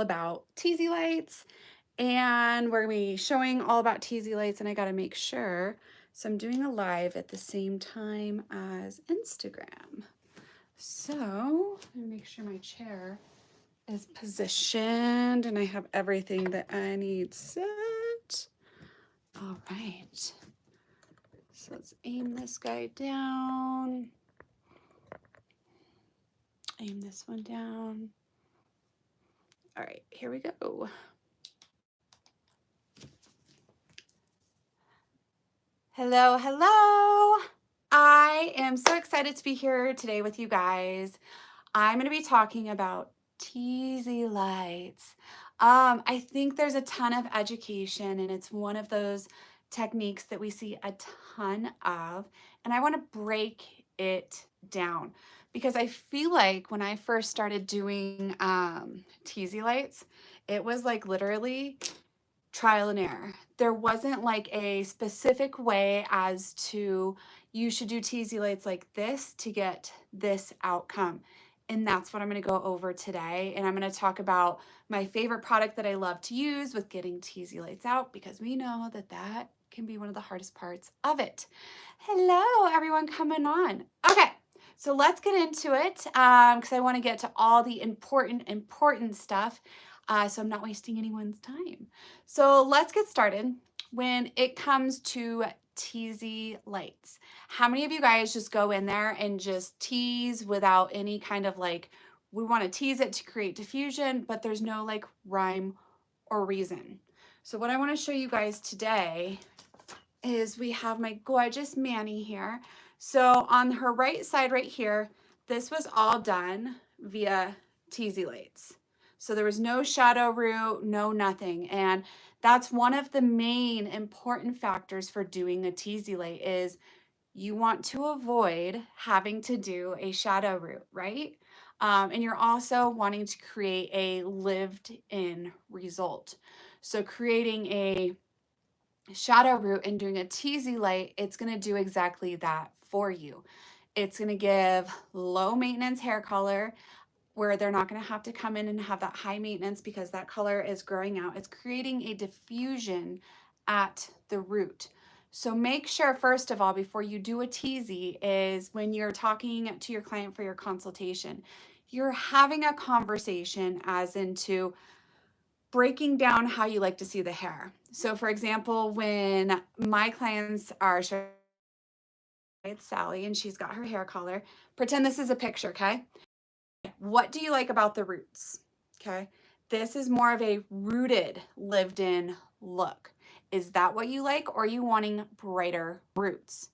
about Teasylights, and we're going to be showing all about Teasylights, and I got to make sure. So I'm doing a live at the same time as Instagram. So let me make sure my chair is positioned and I have everything that I need set. All right. So let's aim this guy down. Aim this one down. All right, here we go. Hello, hello. I am so excited to be here today with you guys. I'm going to be talking about Teasylights. I think there's a ton of education, and it's one of those techniques that we see a ton of, and I want to break it down because I feel like when I first started doing Teasylights, it was like literally trial and error. There wasn't like a specific way as to you should do teasy lights like this to get this outcome. And that's what I'm going to go over today. And I'm going to talk about my favorite product that I love to use with getting teasy lights out, because we know that that can be one of the hardest parts of it. Hello, everyone coming on. Okay, so let's get into it because I want to get to all the important stuff. So I'm not wasting anyone's time. So let's get started. When it comes to teasy lights, how many of you guys just go in there and just tease without any kind of like, we want to tease it to create diffusion, but there's no like rhyme or reason? So what I want to show you guys today is we have my gorgeous Manny here. So on her right side right here, this was all done via Teasylights. So there was no shadow root, no nothing. And that's one of the main important factors for doing a Teasylight is you want to avoid having to do a shadow root, right? And you're also wanting to create a lived in result. So creating a shadow root and doing a teasy light, it's going to do exactly that for you. It's going to give low maintenance hair color where they're not going to have to come in and have that high maintenance because that color is growing out. It's creating a diffusion at the root. So make sure, first of all, before you do a teasy, is when you're talking to your client for your consultation, you're having a conversation as into breaking down how you like to see the hair. So for example, when my clients are, it's Sally and she's got her hair color. Pretend this is a picture, okay? What do you like about the roots? Okay. This is more of a rooted, lived in look. Is that what you like, or are you wanting brighter roots?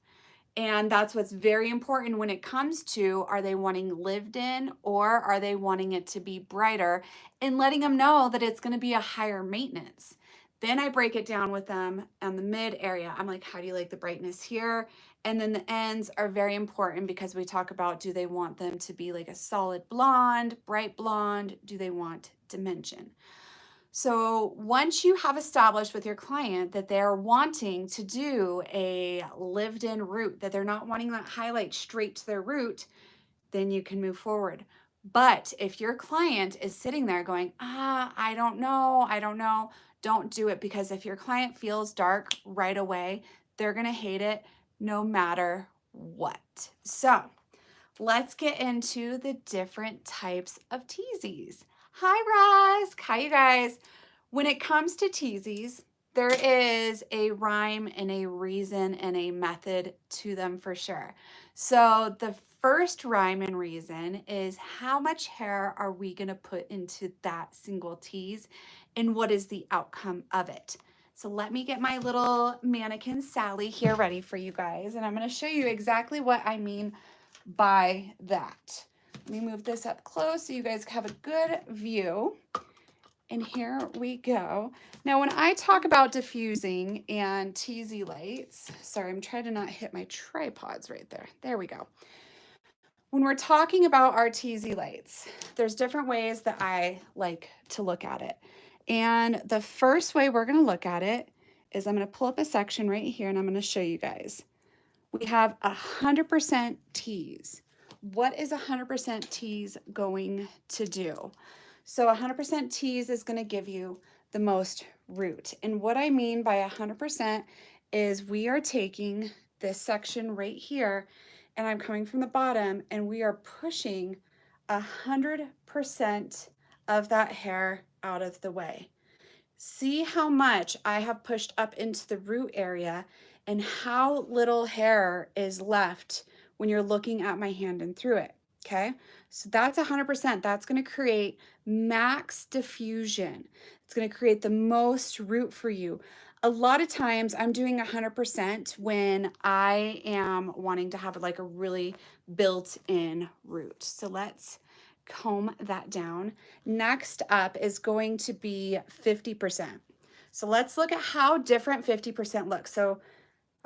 And that's what's very important when it comes to, are they wanting lived in or are they wanting it to be brighter, and letting them know that it's going to be a higher maintenance. Then I break it down with them on the mid area. I'm like, how do you like the brightness here? And then the ends are very important because we talk about, do they want them to be like a solid blonde, bright blonde? Do they want dimension? So once you have established with your client that they're wanting to do a lived in root, that they're not wanting that highlight straight to their root, then you can move forward. But if your client is sitting there going, I don't know, don't do it, because if your client feels dark right away, they're going to hate it no matter what. So let's get into the different types of teasies. Hi, Roz. Hi, you guys. When it comes to teasies, there is a rhyme and a reason and a method to them for sure. So the first rhyme and reason is, how much hair are we going to put into that single tease, and what is the outcome of it? So let me get my little mannequin Sally here ready for you guys, and I'm going to show you exactly what I mean by that. Let me move this up close so you guys have a good view. And here we go. Now, when I talk about diffusing and teasy lights, sorry, I'm trying to not hit my tripods right there. There we go. When we're talking about our teasy lights, there's different ways that I like to look at it. And the first way we're going to look at it is, I'm going to pull up a section right here and I'm going to show you guys. We have 100% tease. What is 100% tease going to do? So 100% tease is going to give you the most root. And what I mean by 100% is we are taking this section right here and I'm coming from the bottom and we are pushing 100% of that hair out of the way. See how much I have pushed up into the root area and how little hair is left when you're looking at my hand and through it, okay? So that's 100%. That's gonna create max diffusion. It's gonna create the most root for you. A lot of times I'm doing 100% when I am wanting to have like a really built-in root. So let's comb that down. Next up is going to be 50%. So let's look at how different 50% looks. So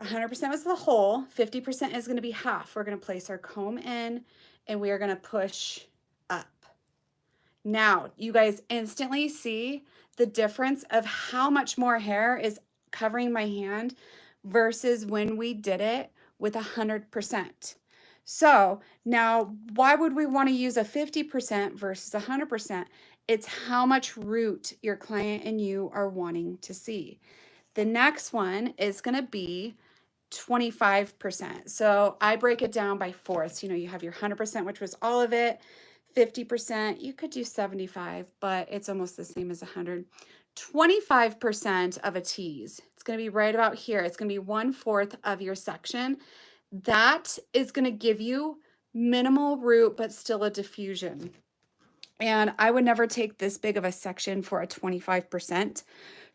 100% was the whole, 50% is going to be half. We're going to place our comb in and we are going to push up. Now, you guys instantly see the difference of how much more hair is covering my hand versus when we did it with 100%. So now, why would we want to use a 50% versus 100%? It's how much root your client and you are wanting to see. The next one is going to be 25%. So I break it down by fourths. You know, you have your 100%, which was all of it. 50%, you could do 75, but it's almost the same as 100. 25% of a tease. It's going to be right about here. It's going to be 1/4 of your section. That is going to give you minimal root, but still a diffusion. And I would never take this big of a section for a 25%.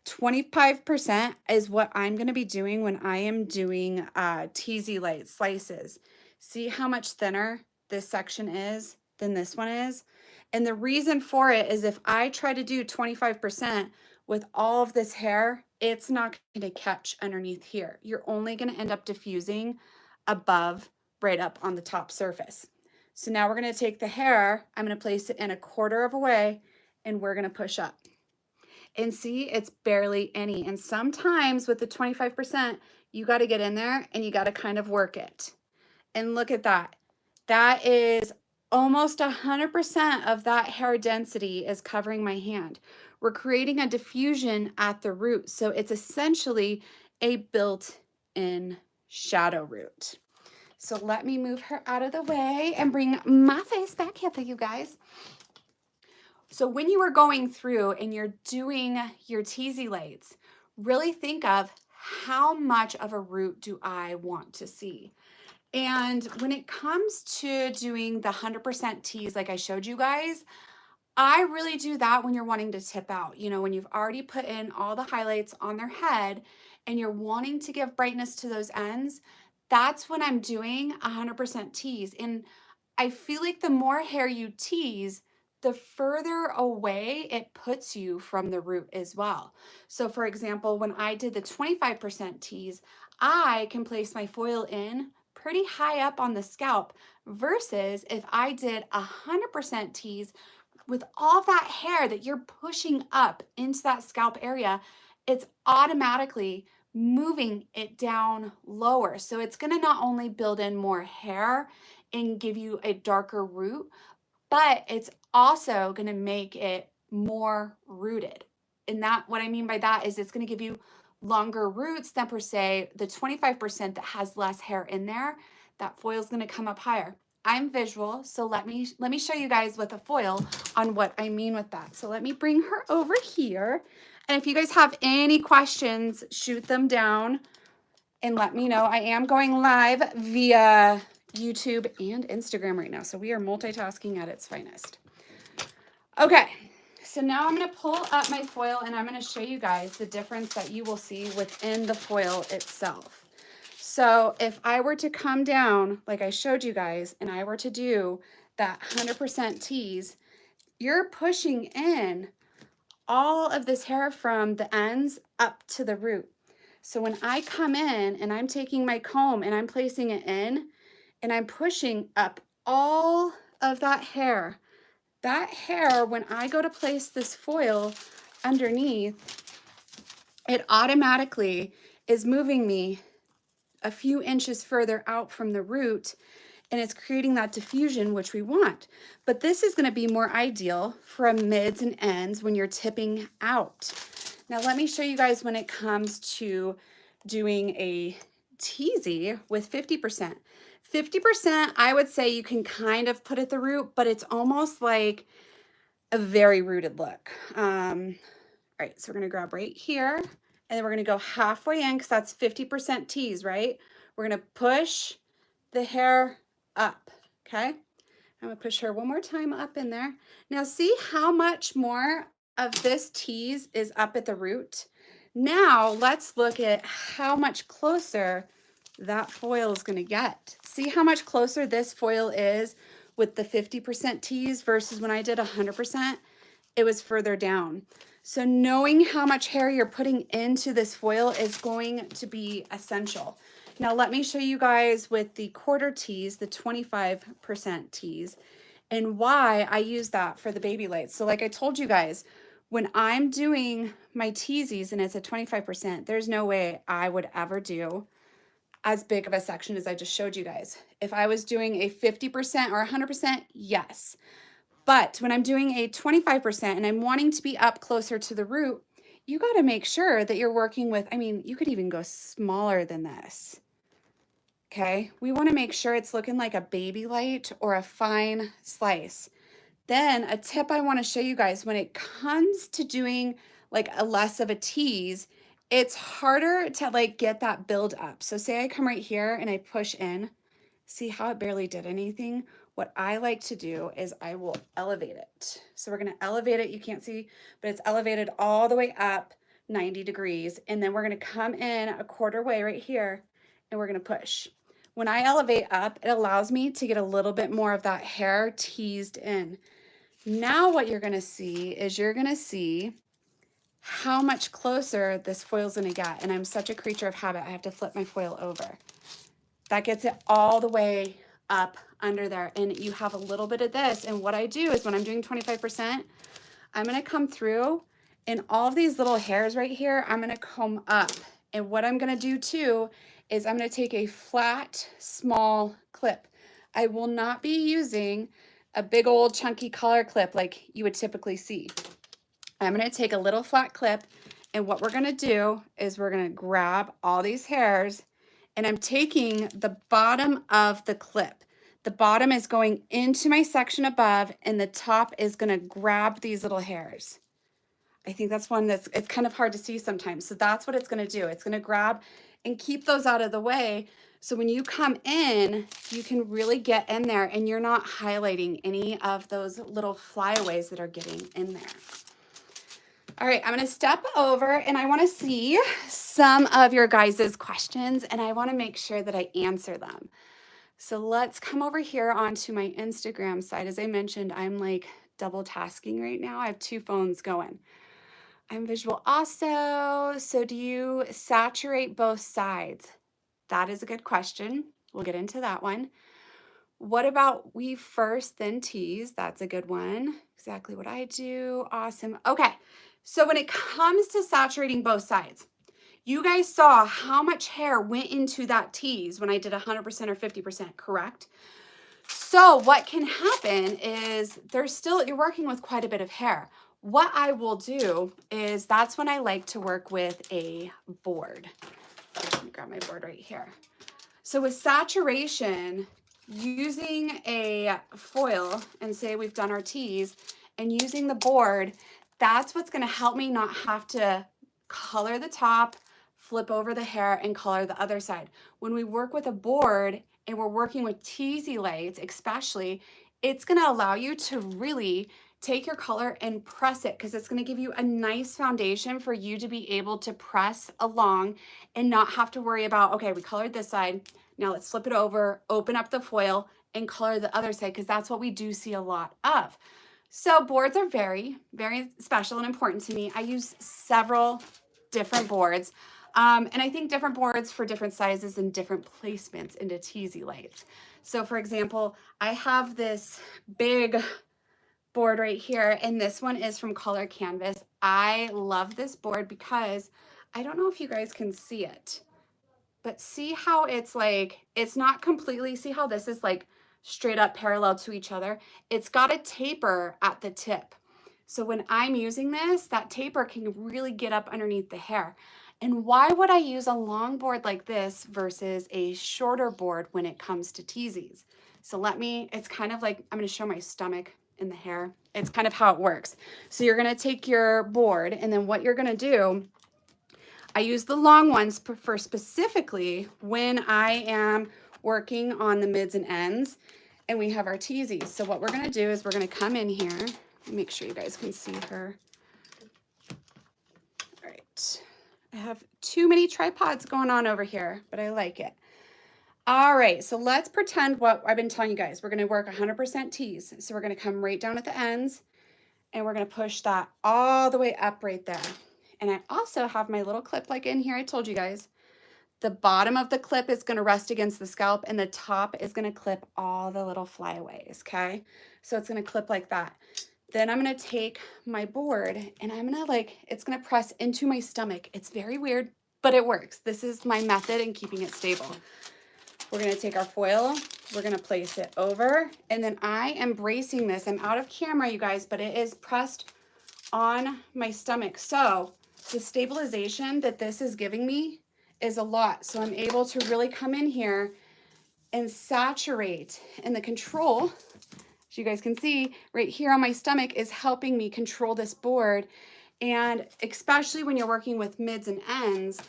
25% is what I'm going to be doing when I am doing Teasylights slices. See how much thinner this section is than this one is? And the reason for it is if I try to do 25% with all of this hair, it's not going to catch underneath here. You're only going to end up diffusing above, right up on the top surface. So now we're going to take the hair, I'm going to place it in 1/4 of a way, and we're going to push up. And see, it's barely any. And sometimes with the 25%, you got to get in there and you got to kind of work it. And look at that. That is almost 100% of that hair density is covering my hand. We're creating a diffusion at the root. So it's essentially a built-in shadow root. So let me move her out of the way and bring my face back here for you guys. So when you are going through and you're doing your Teasylights, really think of how much of a root do I want to see? And when it comes to doing the 100% tease, like I showed you guys, I really do that when you're wanting to tip out. You know, when you've already put in all the highlights on their head and you're wanting to give brightness to those ends, that's when I'm doing 100% tease. And I feel like the more hair you tease, the further away it puts you from the root as well. So for example, when I did the 25% tease, I can place my foil in pretty high up on the scalp versus if I did 100% tease with all that hair that you're pushing up into that scalp area, it's automatically moving it down lower. So it's going to not only build in more hair and give you a darker root, but it's also going to make it more rooted. And that, what I mean by that is it's going to give you longer roots than per se the 25% that has less hair in there. That foil is going to come up higher. I'm visual, so let me show you guys with a foil on what I mean with that. So let me bring her over here. And if you guys have any questions, shoot them down and let me know. I am going live via YouTube and Instagram right now, so we are multitasking at its finest. Okay, so now I'm going to pull up my foil and I'm going to show you guys the difference that you will see within the foil itself. So if I were to come down, like I showed you guys, and I were to do that 100% tease, you're pushing in all of this hair from the ends up to the root. So when I come in and I'm taking my comb and I'm placing it in and I'm pushing up all of that hair, when I go to place this foil underneath, it automatically is moving me a few inches further out from the root, and it's creating that diffusion, which we want. But this is gonna be more ideal for mids and ends when you're tipping out. Now let me show you guys when it comes to doing a teasy with 50%. 50%, I would say you can kind of put at the root, but it's almost like a very rooted look. All right, so we're gonna grab right here, and then we're gonna go halfway in, because that's 50% tease, right? We're gonna push the hair up, okay? I'm gonna push her one more time up in there. Now see how much more of this tease is up at the root? Now let's look at how much closer that foil is gonna get. See how much closer this foil is with the 50% tease versus when I did 100%, it was further down. So knowing how much hair you're putting into this foil is going to be essential. Now let me show you guys with the quarter tease, the 25% tease, and why I use that for the baby lights. So like I told you guys, when I'm doing my teasies and it's at 25%, there's no way I would ever do as big of a section as I just showed you guys. If I was doing a 50% or 100%, yes. But when I'm doing a 25% and I'm wanting to be up closer to the root, you got to make sure that you're working with, I mean, you could even go smaller than this. Okay, we want to make sure it's looking like a baby light or a fine slice. Then a tip I want to show you guys when it comes to doing like a less of a tease, it's harder to like get that build up. So say I come right here and I push in, see how it barely did anything? What I like to do is I will elevate it. So we're going to elevate it. You can't see, but it's elevated all the way up 90 degrees. And then we're going to come in a quarter way right here and we're going to push. When I elevate up, it allows me to get a little bit more of that hair teased in. Now what you're going to see is you're going to see how much closer this foil's going to get. And I'm such a creature of habit. I have to flip my foil over. That gets it all the way up under there. And you have a little bit of this. And what I do is when I'm doing 25%, I'm going to come through and all of these little hairs right here, I'm going to comb up. And what I'm going to do too is I'm going to take a flat, small clip. I will not be using a big old chunky collar clip like you would typically see. I'm going to take a little flat clip, and what we're going to do is we're going to grab all these hairs, and I'm taking the bottom of the clip. The bottom is going into my section above, and the top is going to grab these little hairs. I think that's one that's, it's kind of hard to see sometimes. So that's what it's going to do. It's going to grab and keep those out of the way. So when you come in, you can really get in there and you're not highlighting any of those little flyaways that are getting in there. All right, I'm going to step over and I want to see some of your guys' questions and I want to make sure that I answer them. So let's come over here onto my Instagram side. As I mentioned, I'm like double tasking right now. I have two phones going. I'm visual also. So do you saturate both sides? That is a good question. We'll get into that one. What about weave first, then tease? That's a good one. Exactly what I do. Awesome. Okay. So when it comes to saturating both sides, you guys saw how much hair went into that tease when I did 100% or 50%, correct? So what can happen is you're working with quite a bit of hair. What I will do is that's when I like to work with a board. Let me grab my board right here. So with saturation, using a foil and say we've done our tease and using the board, that's what's going to help me not have to color the top, flip over the hair, and color the other side. When we work with a board and we're working with Teasylights especially, it's going to allow you to really take your color and press it because it's going to give you a nice foundation for you to be able to press along and not have to worry about, okay, we colored this side. Now let's flip it over, open up the foil and color the other side because that's what we do see a lot of. So boards are very, very special and important to me. I use several different boards. And I think different boards for different sizes and different placements into Teasylights. So for example, I have this big board right here, and this one is from Color Canvas. I love this board because I don't know if you guys can see it, but see how it's like, it's not completely, see how this is like straight up parallel to each other. It's got a taper at the tip. So when I'm using this, that taper can really get up underneath the hair. And why would I use a long board like this versus a shorter board when it comes to teasies? So it's kind of like, I'm gonna show my stomach in the hair. It's kind of how it works. So you're gonna take your board, and then what you're gonna do, I use the long ones for specifically when I am working on the mids and ends, and we have our teasies. So what we're gonna do is we're gonna come in here, make sure you guys can see her. All right, I have too many tripods going on over here, but I like it. All right, so let's pretend what I've been telling you guys. We're gonna work 100% tease. So we're gonna come right down at the ends, and we're gonna push that all the way up right there. And I also have my little clip like in here, I told you guys. The bottom of the clip is gonna rest against the scalp, and the top is gonna clip all the little flyaways, okay? So it's gonna clip like that. Then I'm gonna take my board, and I'm gonna it's gonna press into my stomach. It's very weird, but it works. This is my method in keeping it stable. We're gonna take our foil, we're gonna place it over, and then I am bracing this. I'm out of camera, you guys, but it is pressed on my stomach. So the stabilization that this is giving me is a lot. So I'm able to really come in here and saturate, and the control, as you guys can see right here on my stomach, is helping me control this board. And especially when you're working with mids and ends,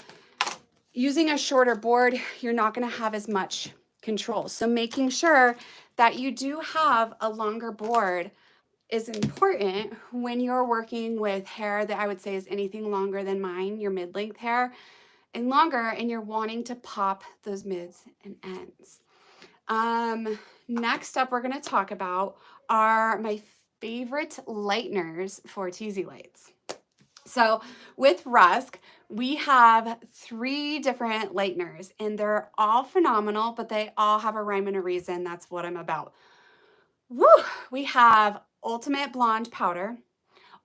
using a shorter board, you're not going to have as much control. So making sure that you do have a longer board is important when you're working with hair that I would say is anything longer than mine, your mid-length hair and longer, and you're wanting to pop those mids and ends. Next up, we're going to talk about are my favorite lighteners for Teasylights. So with Rusk, we have 3 different lighteners, and they're all phenomenal, but they all have a rhyme and a reason. That's what I'm about. Woo! We have Ultimate Blonde Powder,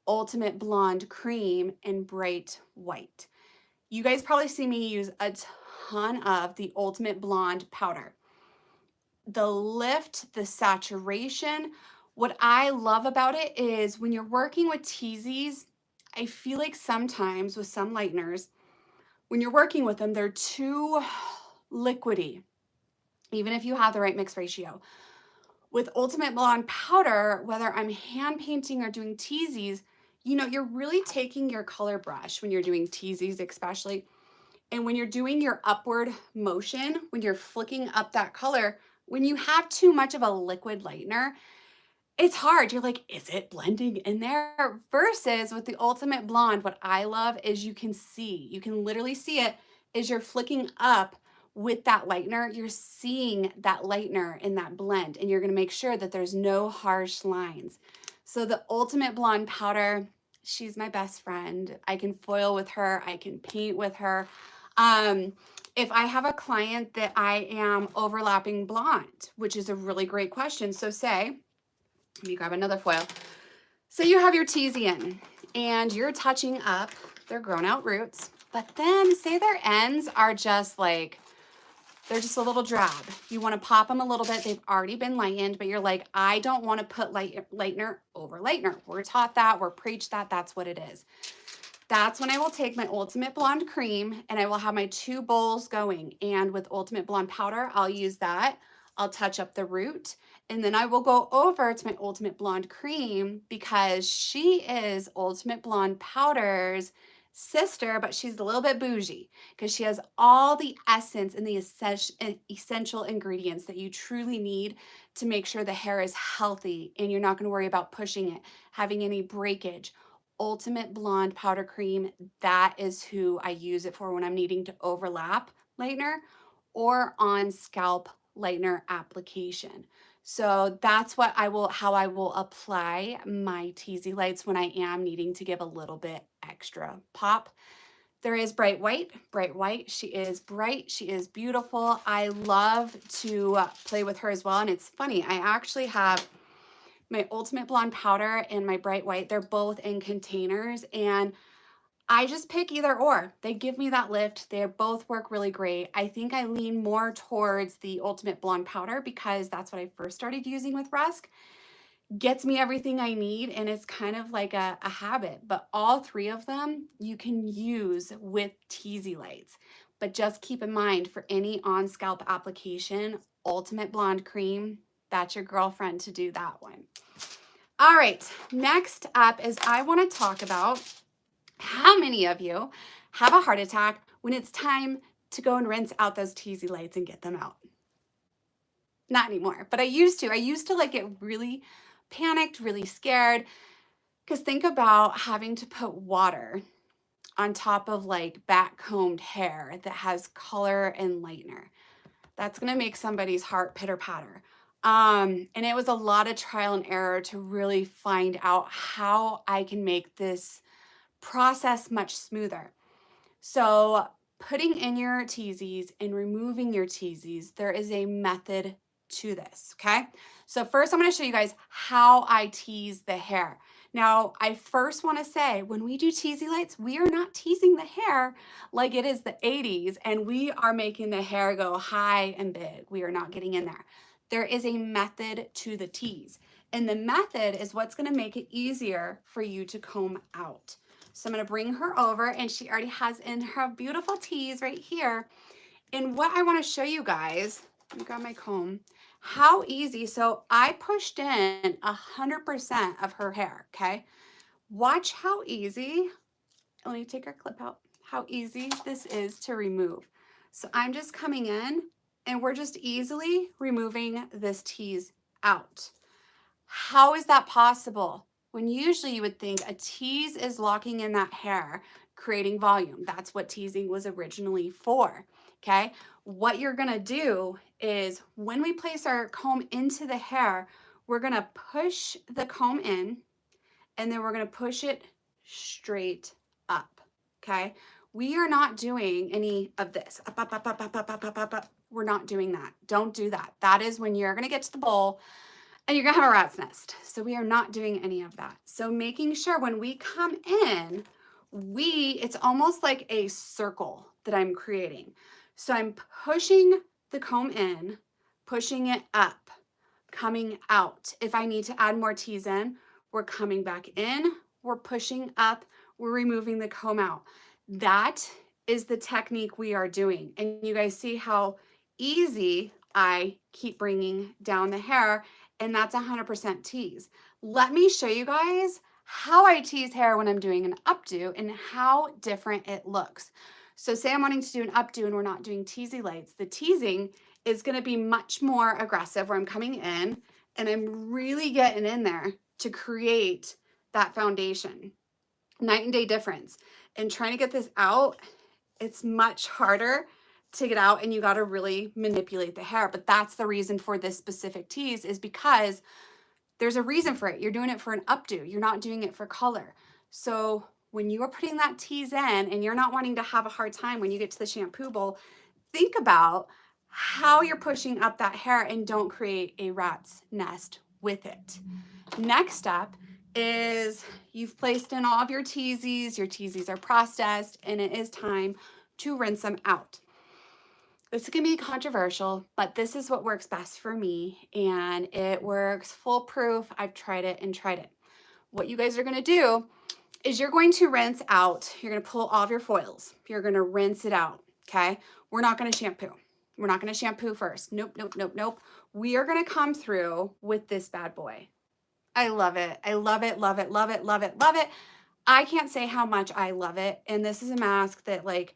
Ultimate Blonde Cream, and Bright White. You guys probably see me use a ton of the Ultimate Blonde Powder. The lift, the saturation, what I love about it is when you're working with teasies, I feel like sometimes with some lighteners, when you're working with them, they're too liquidy, even if you have the right mix ratio. With Ultimate Blonde Powder, whether I'm hand painting or doing teasies, you know, you're really taking your color brush when you're doing teasies especially. And when you're doing your upward motion, when you're flicking up that color, when you have too much of a liquid lightener, it's hard. You're like, is it blending in there? Versus with the Ultimate Blonde, what I love is you can literally see it as you're flicking up with that lightener. You're seeing that lightener in that blend, and you're gonna make sure that there's no harsh lines. So the Ultimate Blonde Powder, she's my best friend. I can foil with her, I can paint with her. If I have a client that I am overlapping blonde, which is a really great question. So say, let me grab another foil. So you have your teasy in, and you're touching up their grown out roots, but then say their ends are just like, they're just a little drab. You want to pop them a little bit. They've already been lightened, but you're like, I don't want to put lightener over lightener. We're taught that, we're preached that, that's what it is. That's when I will take my Ultimate Blonde Cream and I will have my 2 bowls going. And with Ultimate Blonde Powder, I'll use that. I'll touch up the root. And then I will go over to my Ultimate Blonde Cream because she is Ultimate Blonde Powder's sister, but she's a little bit bougie because she has all the essence and the essential ingredients that you truly need to make sure the hair is healthy and you're not going to worry about pushing it, having any breakage. Ultimate Blonde Powder Cream, that is who I use it for when I'm needing to overlap lightener or on scalp lightener application. So that's what how I will apply my Teasylights when I am needing to give a little bit extra pop. There is Bright White. Bright White, she is bright, she is beautiful. I love to play with her as well. And it's funny, I actually have my Ultimate Blonde Powder and my Bright White. They're both in containers, and I just pick either or. They give me that lift. They both work really great. I think I lean more towards the Ultimate Blonde Powder because that's what I first started using with Rusk. Gets me everything I need, and it's kind of like a habit. But all three of them you can use with Teasylights. But just keep in mind, for any on-scalp application, Ultimate Blonde Cream, that's your girlfriend to do that one. All right, next up is I want to talk about how many of you have a heart attack when it's time to go and rinse out those Teasy lights and get them out? Not anymore, but I used to. I used to like get really panicked, really scared, because think about having to put water on top of like back combed hair that has color and lightener. That's gonna make somebody's heart pitter patter. And it was a lot of trial and error to really find out how I can make this process much smoother. So putting in your teasies and removing your teasies, there is a method to this, okay? So first I'm gonna show you guys how I tease the hair. Now, I first wanna say, when we do teasy lights, we are not teasing the hair like it is the 80s and we are making the hair go high and big. We are not getting in there. There is a method to the tease. And the method is what's gonna make it easier for you to comb out. So I'm gonna bring her over, and she already has in her beautiful tease right here. And what I wanna show you guys, let me grab my comb, how easy. So I pushed in 100% of her hair, okay? Watch how easy, let me take our clip out, how easy this is to remove. So I'm just coming in and we're just easily removing this tease out. How is that possible? When usually you would think a tease is locking in that hair, creating volume. That's what teasing was originally for, okay? What you're gonna do is when we place our comb into the hair, we're gonna push the comb in and then we're gonna push it straight up, okay? We are not doing any of this. Up, up, up, up, up, up, up, up, up, up. We're not doing that. Don't do that. That is when you're gonna get to the bowl and you're gonna have a rat's nest. So we are not doing any of that. So making sure when we come in, it's almost like a circle that I'm creating. So I'm pushing the comb in, pushing it up, coming out. If I need to add more tease in, we're coming back in, we're pushing up, we're removing the comb out. That is the technique we are doing. And you guys see how easy I keep bringing down the hair, and that's 100% tease. Let me show you guys how I tease hair when I'm doing an updo and how different it looks. So say I'm wanting to do an updo and we're not doing teasy lights. The teasing is gonna be much more aggressive where I'm coming in and I'm really getting in there to create that foundation. Night and day difference. And trying to get this out, it's much harder to get out and you got to really manipulate the hair. But that's the reason for this specific tease, is because there's a reason for it. You're doing it for an updo. You're not doing it for color. So when you are putting that tease in and you're not wanting to have a hard time when you get to the shampoo bowl, think about how you're pushing up that hair and don't create a rat's nest with it. Next up is you've placed in all of your teasies are processed, and it is time to rinse them out. This is gonna be controversial, but this is what works best for me, and it works foolproof. I've tried it and tried it. What you guys are gonna do is you're going to rinse out, you're gonna pull all of your foils. You're gonna rinse it out, okay? We're not gonna shampoo. We're not gonna shampoo first. Nope, nope, nope, nope. We are gonna come through with this bad boy. I love it. I love it, love it, love it, love it, love it. I can't say how much I love it. And this is a mask that like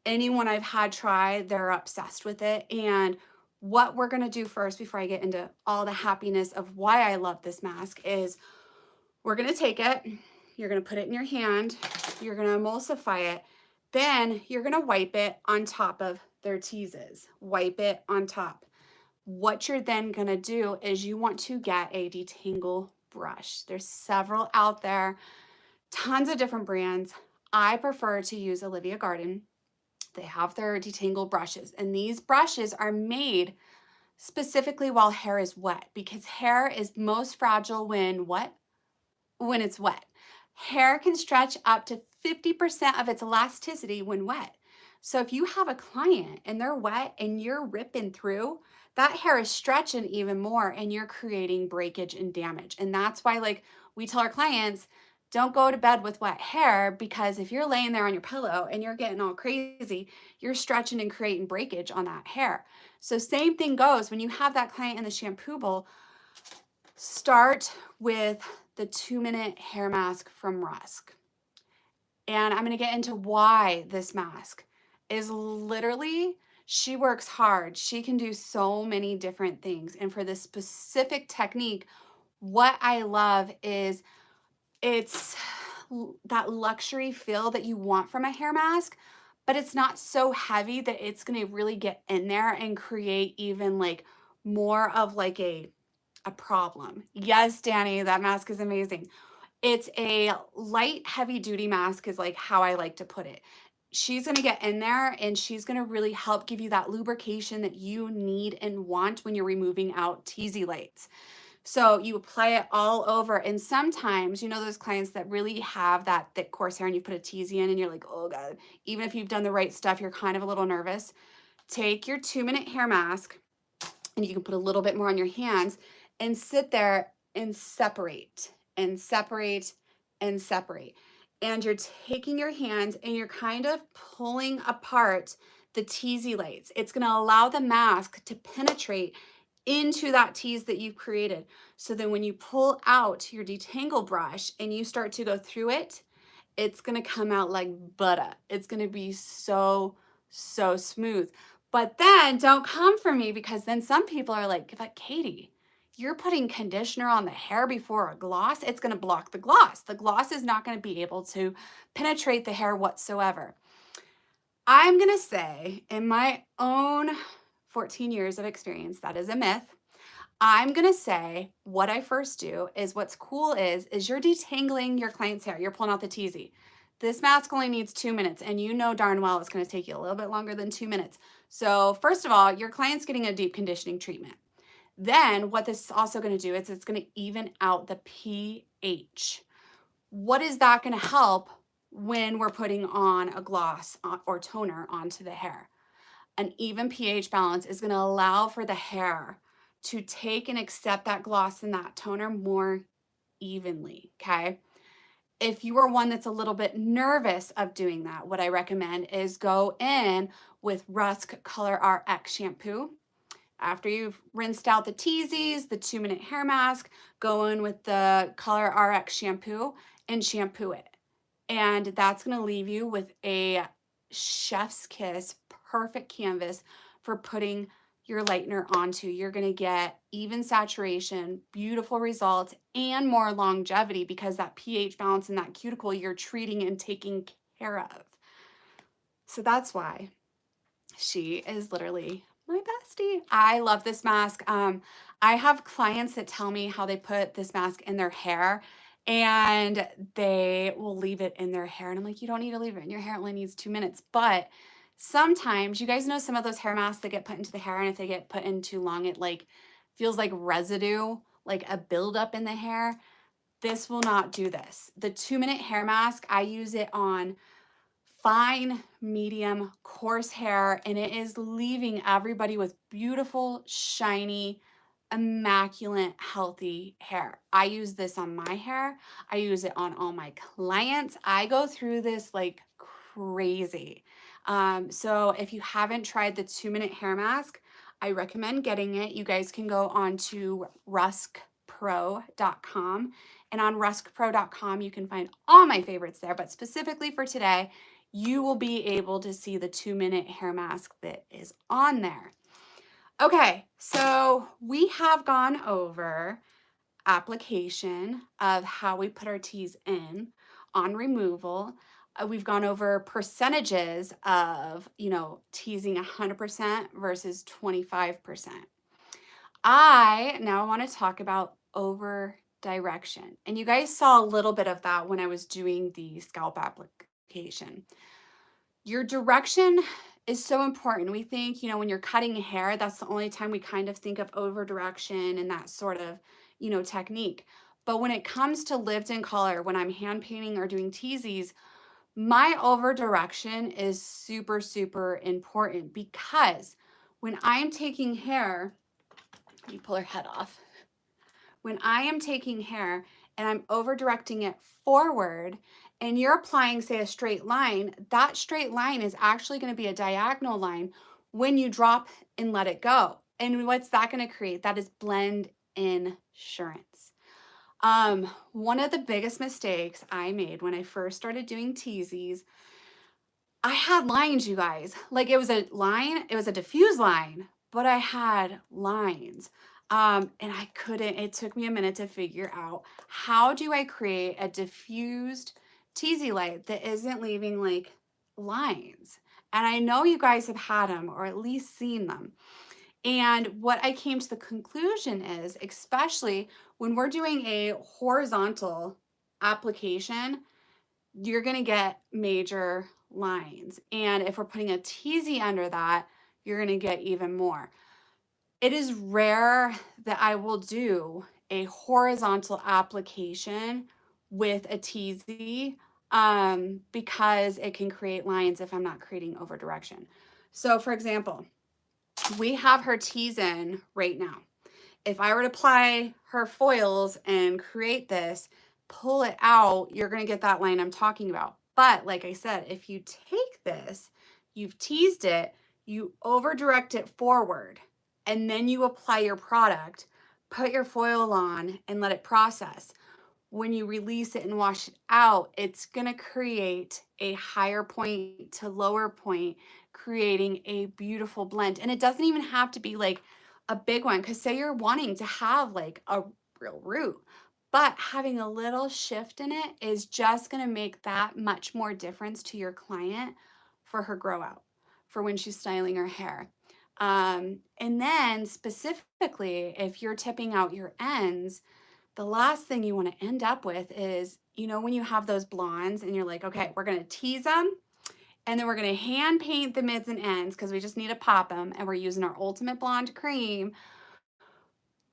anyone I've had try, they're obsessed with it. And what we're gonna do first before I get into all the happiness of why I love this mask is we're gonna take it, you're gonna put it in your hand, you're gonna emulsify it, then you're gonna wipe it on top of their teases. Wipe it on top. What you're then gonna do is you want to get a detangle brush. There's several out there, tons of different brands. I prefer to use Olivia Garden. They have their detangle brushes, and these brushes are made specifically while hair is wet, because hair is most fragile when what? When it's wet. Hair can stretch up to 50% of its elasticity when wet. So if you have a client and they're wet and you're ripping through, that hair is stretching even more and you're creating breakage and damage. And that's why, like, we tell our clients, don't go to bed with wet hair, because if you're laying there on your pillow and you're getting all crazy, you're stretching and creating breakage on that hair. So same thing goes when you have that client in the shampoo bowl. Start with the 2-minute hair mask from Rusk. And I'm going to get into why this mask is literally, she works hard. She can do so many different things. And for this specific technique, what I love is it's that luxury feel that you want from a hair mask, but it's not so heavy that it's going to really get in there and create even like more of like a problem. Yes, Danny, that mask is amazing. It's a light, heavy duty mask is like how I like to put it. She's going to get in there and she's going to really help give you that lubrication that you need and want when you're removing out teasy lights. So you apply it all over. And sometimes, you know, those clients that really have that thick coarse hair and you put a teasy in and you're like, oh God, even if you've done the right stuff, you're kind of a little nervous. Take your 2-minute hair mask and you can put a little bit more on your hands and sit there and separate and separate and separate. And you're taking your hands and you're kind of pulling apart the teasy lights. It's going to allow the mask to penetrate into that tease that you've created. So then when you pull out your detangle brush and you start to go through it, it's going to come out like butter. It's going to be so, so smooth. But then don't come for me, because then some people are like, but Katie, you're putting conditioner on the hair before a gloss. It's going to block the gloss. The gloss is not going to be able to penetrate the hair whatsoever. I'm going to say, in my own 14 years of experience, that is a myth. I'm going to say what I first do is, what's cool is you're detangling your client's hair. You're pulling out the teasy. This mask only needs 2 minutes, and you know darn well it's going to take you a little bit longer than 2 minutes. So first of all, your client's getting a deep conditioning treatment. Then what this is also going to do is it's going to even out the pH. What is that going to help when we're putting on a gloss or toner onto the hair? An even pH balance is going to allow for the hair to take and accept that gloss and that toner more evenly, okay? If you are one that's a little bit nervous of doing that, what I recommend is go in with Rusk Color RX shampoo. After you've rinsed out the teasies, the 2-minute hair mask, go in with the Color RX shampoo and shampoo it. And that's going to leave you with a chef's kiss, perfect canvas for putting your lightener onto. You're going to get even saturation, beautiful results, and more longevity, because that pH balance in that cuticle you're treating and taking care of. So that's why she is literally my bestie. I love this mask. I have clients that tell me how they put this mask in their hair and they will leave it in their hair. And I'm like, you don't need to leave it in your hair. It only needs 2 minutes. But sometimes, you guys know some of those hair masks that get put into the hair, and if they get put in too long, it like feels like residue, like a buildup in the hair. This will not do this. The 2-minute hair mask, I use it on fine, medium, coarse hair, and it is leaving everybody with beautiful, shiny, immaculate, healthy hair. I use this on my hair. I use it on all my clients. I go through this like crazy. So if you haven't tried the 2-minute hair mask, I recommend getting it. You guys can go on to ruskpro.com, and on ruskpro.com you can find all my favorites there, but specifically for today, you will be able to see the 2-minute hair mask that is on there. Okay, so we have gone over application of how we put our teas in on removal. We've gone over percentages of, teasing 100% versus 25%. I now want to talk about over direction. And you guys saw a little bit of that when I was doing the scalp application. Your direction is so important. We think, when you're cutting hair, that's the only time we kind of think of over direction and that sort of, technique. But when it comes to lived in color, when I'm hand painting or doing teasies, My over direction is super, super important because when I'm taking hair, let me pull her head off. When I am taking hair and I'm over directing it forward and you're applying, say, a straight line, that straight line is actually going to be a diagonal line when you drop and let it go. And what's that going to create? That is blend insurance. One of the biggest mistakes I made when I first started doing teasies, I had lines, you guys. Like, it was a line, it was a diffuse line, but I had lines. And I couldn't, it took me a minute to figure out, how do I create a diffused teasy light that isn't leaving like lines? And I know you guys have had them or at least seen them. And what I came to the conclusion is, especially when we're doing a horizontal application, you're going to get major lines. And if we're putting a teasy under that, you're going to get even more. It is rare that I will do a horizontal application with a teasy because it can create lines if I'm not creating over direction. So for example, we have her teasing right now. If I were to apply her foils and create this, pull it out, you're going to get that line I'm talking about. But like I said, if you take this, you've teased it, you over direct it forward, and then you apply your product, put your foil on and let it process. When you release it and wash it out, it's going to create a higher point to lower point, creating a beautiful blend. And it doesn't even have to be like a big one, because say you're wanting to have like a real root, but having a little shift in it is just going to make that much more difference to your client for her grow out, for when she's styling her hair. And then specifically, if you're tipping out your ends, the last thing you want to end up with is, you know, when you have those blondes and you're like, okay, we're going to tease them and then we're going to hand paint the mids and ends because we just need to pop them, and we're using our Ultimate Blonde cream.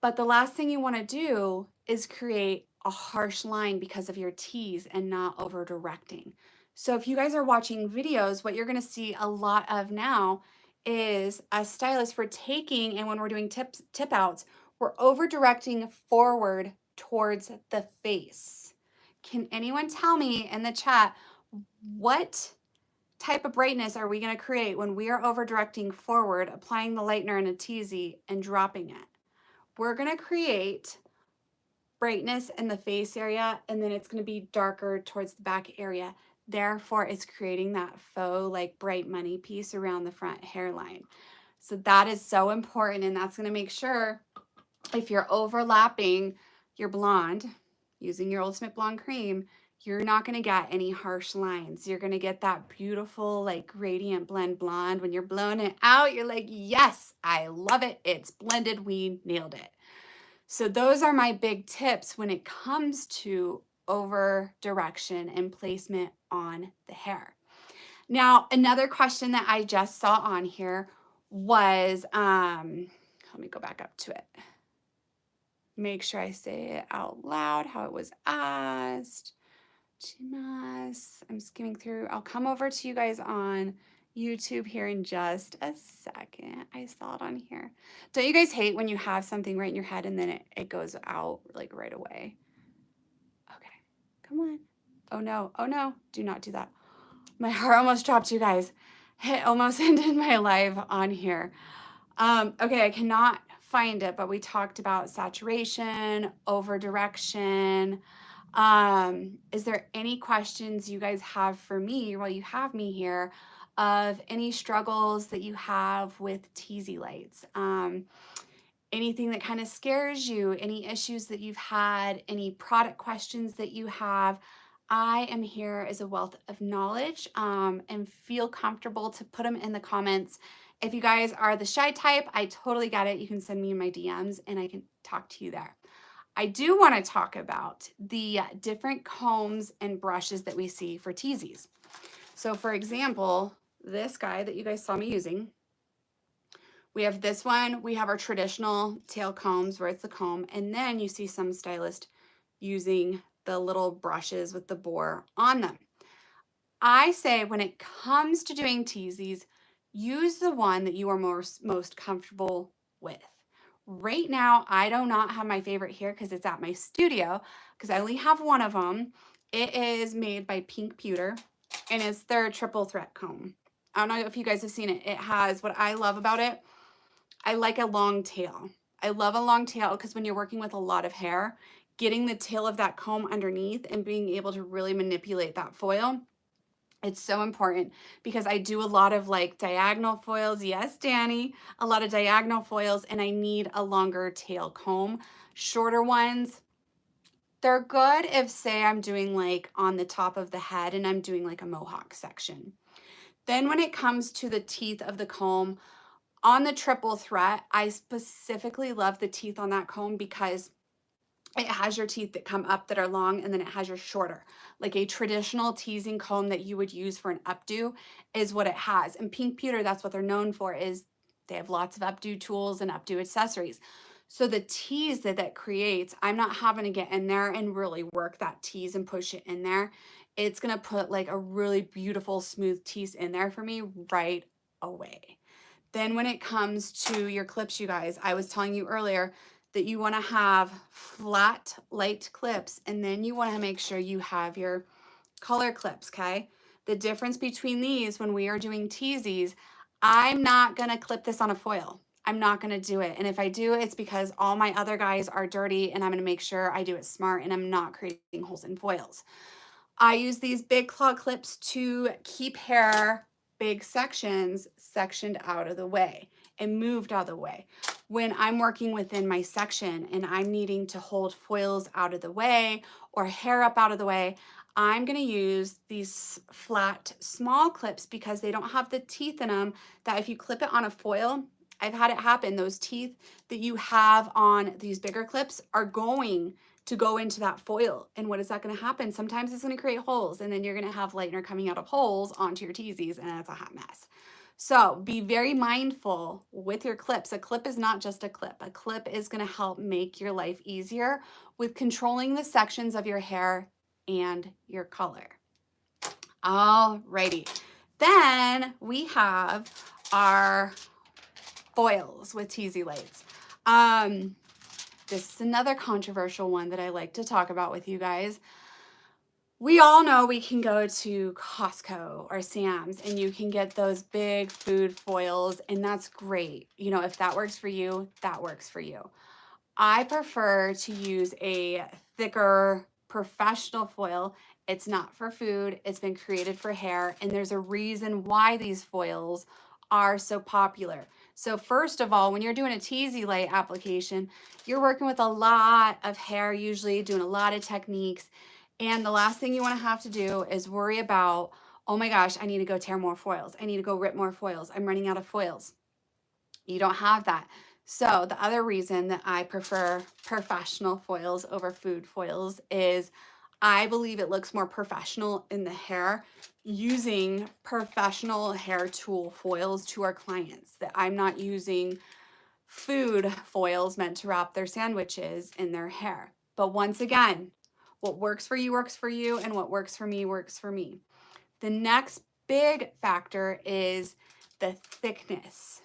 But the last thing you want to do is create a harsh line because of your tease and not over directing. So if you guys are watching videos, what you're going to see a lot of now is a stylist, we're taking, and when we're doing tip outs, we're over directing forward towards the face. Can anyone tell me in the chat, what type of brightness are we going to create when we are over directing forward, applying the lightener in a teasy and dropping it? We're going to create brightness in the face area, and then it's going to be darker towards the back area. Therefore, it's creating that faux like bright money piece around the front hairline. So that is so important, and that's going to make sure if you're overlapping your blonde using your Ultimate Blonde cream, you're not going to get any harsh lines. You're going to get that beautiful like gradient blend blonde. When you're blowing it out, you're like, yes, I love it. It's blended. We nailed it. So those are my big tips when it comes to over direction and placement on the hair. Now, another question that I just saw on here was, let me go back up to it. Make sure I say it out loud how it was asked. Chimas, I'm skimming through. I'll come over to you guys on YouTube here in just a second. I saw it on here. Don't you guys hate when you have something right in your head and then it goes out like right away? Okay, come on. Oh no, do not do that. My heart almost dropped, you guys. It almost ended my live on here. Okay, I cannot find it, but we talked about saturation, over direction. Is there any questions you guys have for me while you have me here, of any struggles that you have with Teasylights? Anything that kind of scares you, any issues that you've had, any product questions that you have? I am here as a wealth of knowledge, and feel comfortable to put them in the comments. If you guys are the shy type, I totally get it. You can send me in my DMs and I can talk to you there. I do want to talk about the different combs and brushes that we see for teasies. So for example, this guy that you guys saw me using, we have this one, we have our traditional tail combs where it's the comb, and then you see some stylists using the little brushes with the bore on them. I say when it comes to doing teasies, use the one that you are most comfortable with. Right now, I do not have my favorite here because it's at my studio because I only have one of them. It is made by Pink Pewter and it's their triple threat comb. I don't know if you guys have seen it. It has, what I love about it, I like a long tail. I love a long tail because when you're working with a lot of hair, getting the tail of that comb underneath and being able to really manipulate that foil, it's so important because I do a lot of like diagonal foils. Yes, Danny, a lot of diagonal foils, and I need a longer tail comb. Shorter ones, they're good if, say, I'm doing like on the top of the head and I'm doing like a mohawk section. Then when it comes to the teeth of the comb, on the triple threat, I specifically love the teeth on that comb because it has your teeth that come up that are long, and then it has your shorter. Like a traditional teasing comb that you would use for an updo is what it has. And Pink Pewter, that's what they're known for, is they have lots of updo tools and updo accessories. So the tease that creates, I'm not having to get in there and really work that tease and push it in there. It's gonna put like a really beautiful smooth tease in there for me right away. Then when it comes to your clips, you guys, I was telling you earlier that you want to have flat, light clips, and then you want to make sure you have your color clips, okay? The difference between these when we are doing teasies, I'm not going to clip this on a foil. I'm not going to do it. And if I do, it's because all my other guys are dirty and I'm going to make sure I do it smart and I'm not creating holes in foils. I use these big claw clips to keep hair, big sections, sectioned out of the way and moved out of the way. When I'm working within my section and I'm needing to hold foils out of the way or hair up out of the way, I'm gonna use these flat, small clips because they don't have the teeth in them that if you clip it on a foil, I've had it happen, those teeth that you have on these bigger clips are going to go into that foil. And what is that going to happen? Sometimes it's going to create holes, and then you're going to have lightener coming out of holes onto your teasies, and it's a hot mess. So be very mindful with your clips. A clip is not just a clip. A clip is going to help make your life easier with controlling the sections of your hair and your color. Alrighty. Then we have our foils with Teasylights. This is another controversial one that I like to talk about with you guys. We all know we can go to Costco or Sam's and you can get those big food foils, and that's great. You know, if that works for you, that works for you. I prefer to use a thicker professional foil. It's not for food, it's been created for hair, and there's a reason why these foils are so popular. So first of all, when you're doing a teasy light application, you're working with a lot of hair, usually doing a lot of techniques. And the last thing you want to have to do is worry about, oh my gosh, I need to go tear more foils. I need to go rip more foils. I'm running out of foils. You don't have that. So the other reason that I prefer professional foils over food foils is I believe it looks more professional in the hair using professional hair tool foils to our clients, that I'm not using food foils meant to wrap their sandwiches in their hair. But once again, what works for you, and what works for me works for me. The next big factor is the thickness.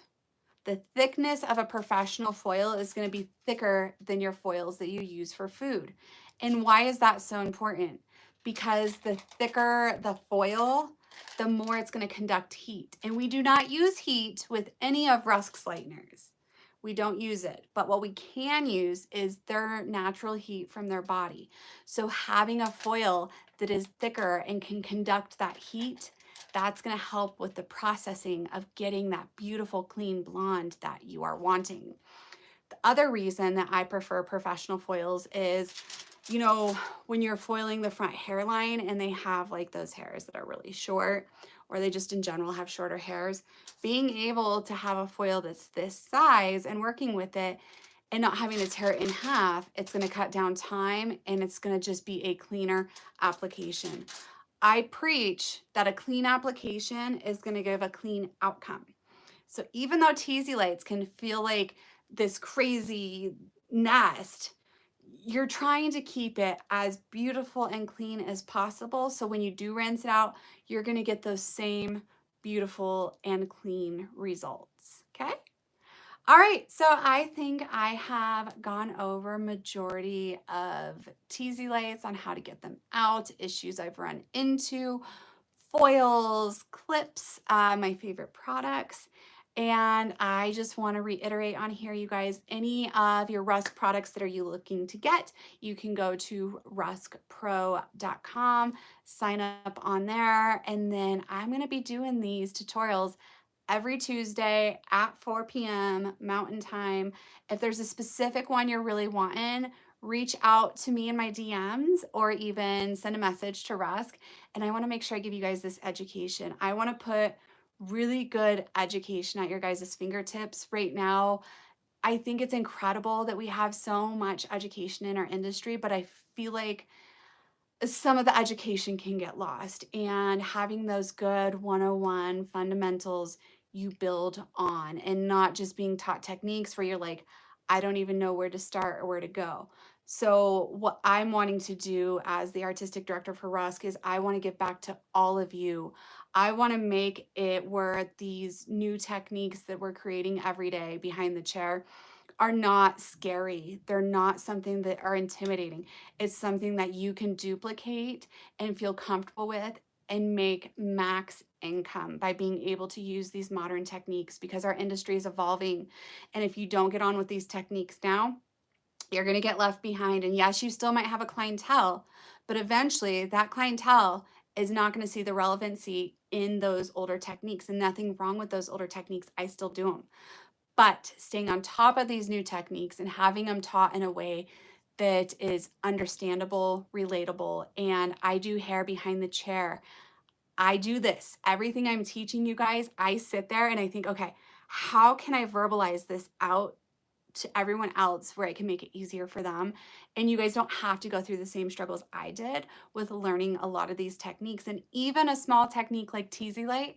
The thickness of a professional foil is going to be thicker than your foils that you use for food. And why is that so important? Because the thicker the foil, the more it's going to conduct heat. And we do not use heat with any of Rusk's lighteners. We don't use it. But what we can use is their natural heat from their body. So having a foil that is thicker and can conduct that heat, that's going to help with the processing of getting that beautiful clean blonde that you are wanting. The other reason that I prefer professional foils is, you know, when you're foiling the front hairline and they have like those hairs that are really short, or they just in general have shorter hairs, being able to have a foil that's this size and working with it and not having to tear it in half, it's going to cut down time and it's going to just be a cleaner application. I preach that a clean application is going to give a clean outcome. So even though Teasylights can feel like this crazy nest, you're trying to keep it as beautiful and clean as possible. So when you do rinse it out, you're gonna get those same beautiful and clean results, okay? All right, so I think I have gone over majority of teasy lights on how to get them out, issues I've run into, foils, clips, my favorite products. And I just want to reiterate on here, you guys, any of your Rusk products that are you looking to get, you can go to ruskpro.com, sign up on there, and then I'm going to be doing these tutorials every Tuesday at 4 p.m. Mountain Time. If there's a specific one you're really wanting, reach out to me in my DMs or even send a message to Rusk. And I want to make sure I give you guys this education. I want to put really good education at your guys' fingertips right now. I think it's incredible that we have so much education in our industry, but I feel like some of the education can get lost, and having those good 101 fundamentals you build on and not just being taught techniques where you're like, I don't even know where to start or where to go. So what I'm wanting to do as the artistic director for Rusk is I want to give back to all of you. I want to make it where these new techniques that we're creating every day behind the chair are not scary. They're not something that are intimidating. It's something that you can duplicate and feel comfortable with and make max income by being able to use these modern techniques, because our industry is evolving. And if you don't get on with these techniques now, you're going to get left behind. And yes, you still might have a clientele, but eventually that clientele is not going to see the relevancy in those older techniques, and nothing wrong with those older techniques. I still do them. But staying on top of these new techniques and having them taught in a way that is understandable, relatable. And I do hair behind the chair. I do this. Everything I'm teaching you guys, I sit there and I think, okay, how can I verbalize this out to everyone else where I can make it easier for them? And you guys don't have to go through the same struggles I did with learning a lot of these techniques. And even a small technique like Teasy Light,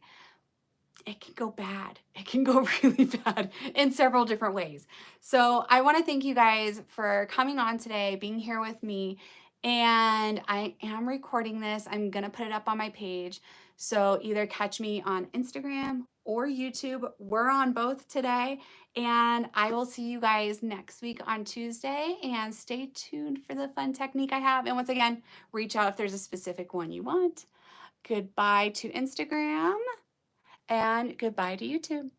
it can go bad. It can go really bad in several different ways. So I want to thank you guys for coming on today, being here with me. And I am recording this. I'm going to put it up on my page. So either catch me on Instagram or YouTube. We're on both today. And I will see you guys next week on Tuesday. And stay tuned for the fun technique I have. And once again, reach out if there's a specific one you want. Goodbye to Instagram. And goodbye to YouTube.